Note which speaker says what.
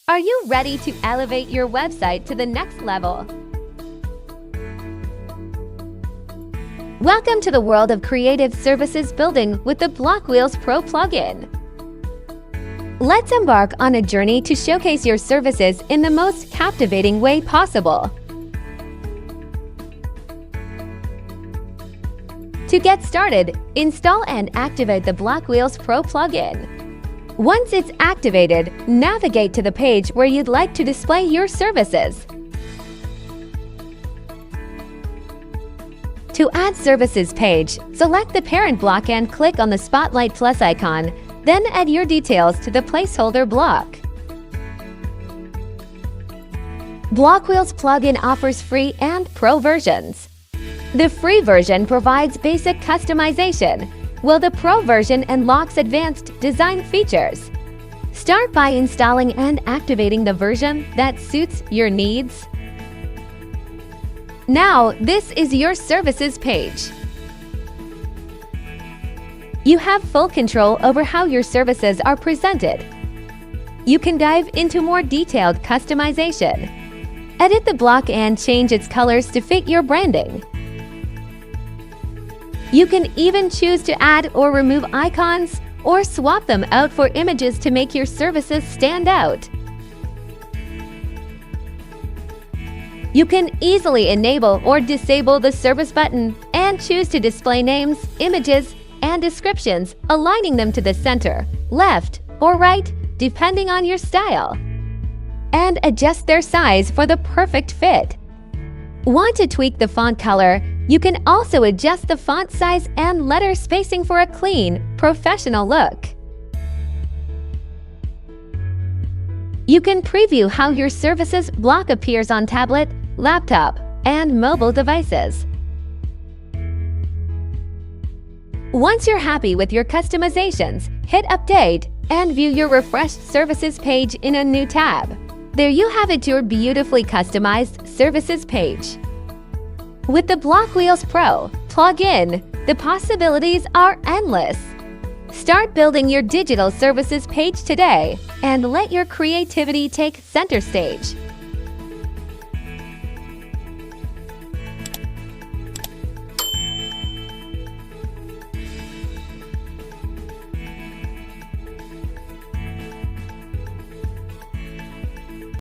Speaker 1: Are you ready to elevate your website to the next level? Welcome to the world of creative services building with the BlockWheels Pro plugin. Let's embark on a journey to showcase your services in the most captivating way possible. To get started, install and activate the BlockWheels Pro plugin. Once it's activated, navigate to the page where you'd like to display your services. To add services page, select the parent block and click on the Spotlight plus icon, then add your details to the placeholder block. BlockWheels plugin offers free and pro versions. The free version provides basic customization, while the Pro version unlocks advanced design features. Start by installing and activating the version that suits your needs. Now, this is your services page. You have full control over how your services are presented. You can dive into more detailed customization. Edit the block and change its colors to fit your branding. You can even choose to add or remove icons or swap them out for images to make your services stand out. You can easily enable or disable the service button and choose to display names, images, and descriptions, aligning them to the center, left, or right, depending on your style. And adjust their size for the perfect fit. Want to tweak the font color? You can also adjust the font size and letter spacing for a clean, professional look. You can preview how your services block appears on tablet, laptop, and mobile devices. Once you're happy with your customizations, hit Update and view your refreshed services page in a new tab. There you have it, your beautifully customized services page. With the BlockWheels Pro plugin, the possibilities are endless. Start building your digital services page today and let your creativity take center stage.